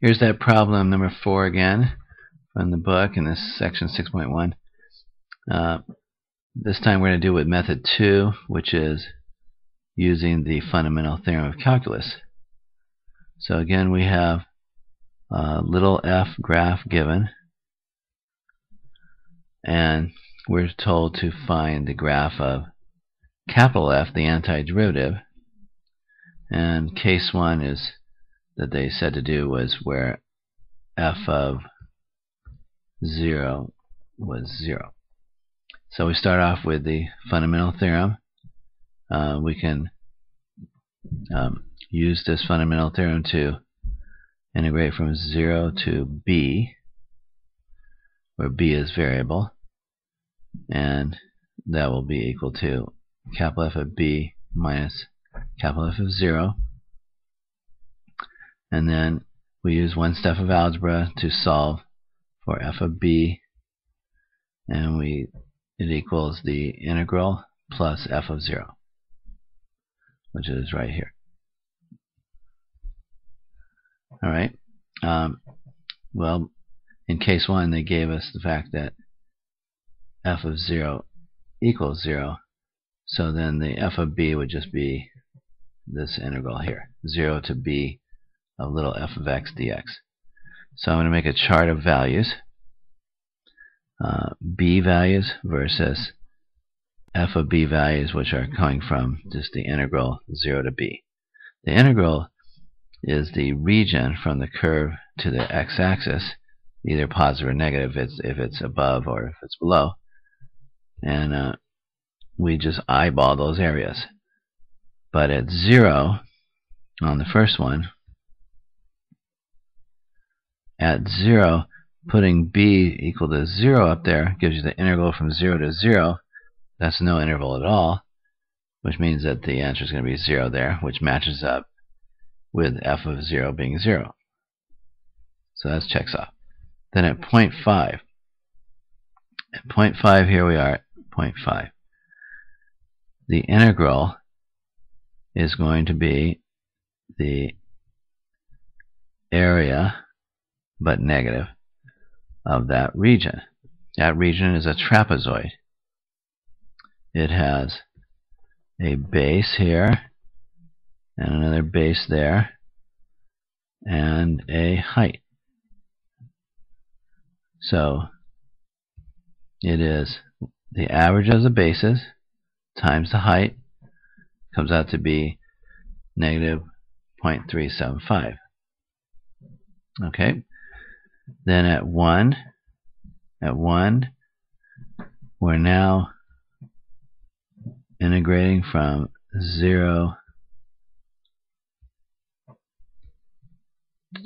Here's that problem number 4 again from the book in this section 6.1. This time we're going to do with method 2, which is using the fundamental theorem of calculus. So again, we have a little f graph given, and we're told to find the graph of capital F, the antiderivative. And case 1 is that they said to do was where f of 0 was 0. So we start off with the fundamental theorem. We can use this fundamental theorem to integrate from 0 to b, where b is variable, and that will be equal to capital F of b minus capital F of 0. And then we use one step of algebra to solve for f of b, and it equals the integral plus f of 0, which is right here. Alright, well, in case 1 they gave us the fact that f of 0 equals 0, so then the f of b would just be this integral here, 0 to b of little f of x dx. So I'm going to make a chart of values, b values versus f of b values, which are coming from just the integral 0 to b. The integral is the region from the curve to the x-axis, either positive or negative if it's above or if it's below, and we just eyeball those areas. But at 0 on the first one, at 0, putting b equal to 0 up there gives you the integral from 0 to 0. That's no interval at all, which means that the answer is going to be 0 there, which matches up with f of 0 being 0. So that checks off. Then at 0.5, here we are at 0.5. The integral is going to be the area, but negative, of that region. That region is a trapezoid. It has a base here, and another base there, and a height. So it is the average of the bases times the height, comes out to be negative 0.375. Okay. Then at 1, we're now integrating from 0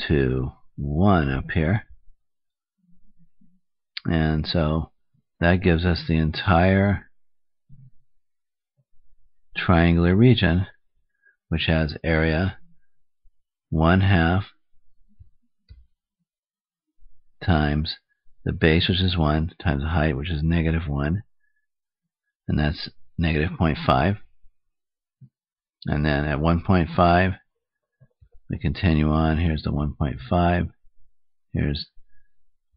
to 1 up here. And so that gives us the entire triangular region, which has area 1/2 times the base, which is 1, times the height, which is negative 1, and that's negative 0.5. And then at 1.5, we continue on. Here's the 1.5.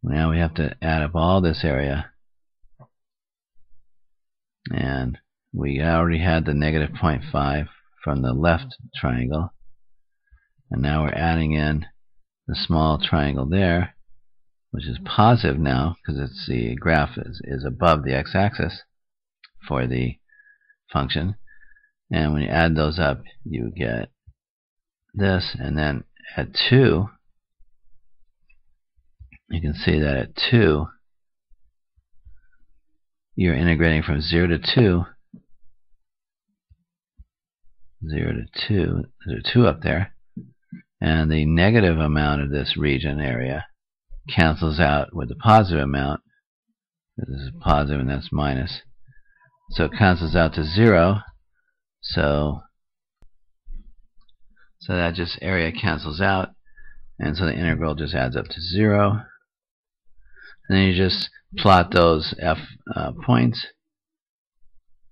Now we have to add up all this area, and we already had the negative 0.5 from the left triangle, and now we're adding in the small triangle there, which is positive now because it's the graph is above the x-axis for the function. And when you add those up, you get this. And then at 2, you can see that at 2, you're integrating from 0 to 2. 0 to 2. There's a 2 up there. And the negative amount of this region area cancels out with the positive amount. This is positive and that's minus. So it cancels out to 0. So that just area cancels out, and so the integral just adds up to 0. And then you just plot those f points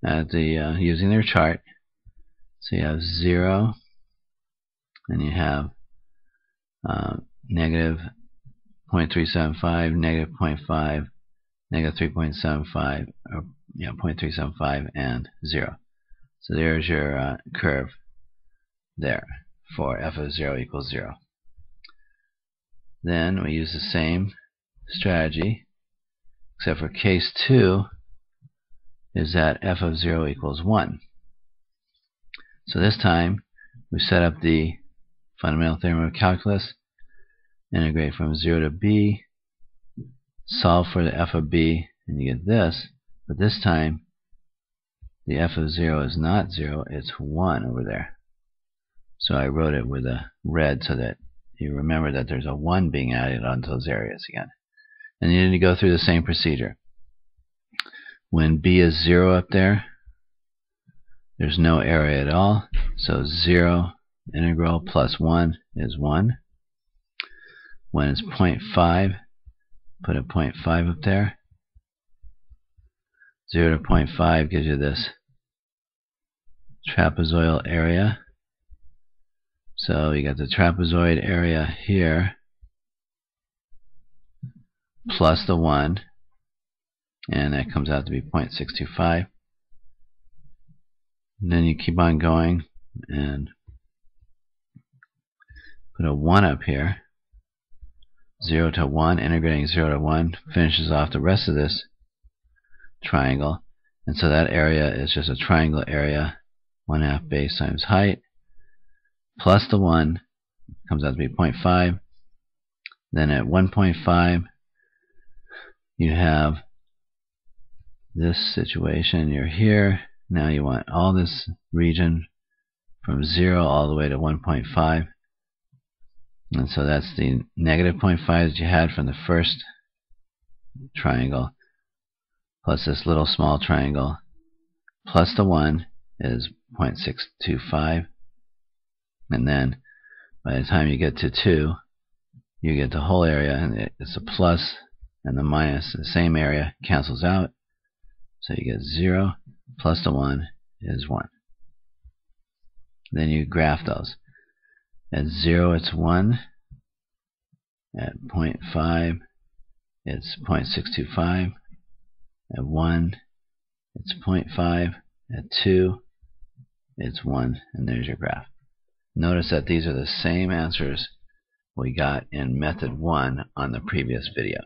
at the using their chart. So you have 0, and you have negative 0.375, negative 0.5, negative 3.75, or 0.375, and 0. So there's your curve there for f of 0 equals 0. Then we use the same strategy, except for case 2 is that f of 0 equals 1. So this time we set up the fundamental theorem of calculus, integrate from 0 to b, solve for the f of b, and you get this. But this time the f of 0 is not 0, it's 1 over there. So I wrote it with a red so that you remember that there's a 1 being added onto those areas again. And you need to go through the same procedure. When b is 0 up there, there's no area at all. So 0 integral plus 1 is 1. When it's 0.5, put a 0.5 up there. 0 to 0.5 gives you this trapezoidal area. So you got the trapezoid area here plus the 1, and that comes out to be 0.625. And then you keep on going and put a 1 up here. 0 to 1, integrating 0 to 1 finishes off the rest of this triangle. And so that area is just a triangle area, 1/2 base times height, plus the 1 comes out to be 0.5. Then at 1.5 you have this situation. You're here. Now you want all this region from 0 all the way to 1.5. And so that's the negative 0.5 that you had from the first triangle, plus this little small triangle, plus the 1 is 0.625. And then by the time you get to 2, you get the whole area, and it's a plus and the minus, the same area cancels out. So you get 0 plus the 1 is 1. Then you graph those. At 0 it's 1. At 0.5 it's 0.625. At 1 it's 0.5. At 2 it's 1. And there's your graph. Notice that these are the same answers we got in method 1 on the previous video.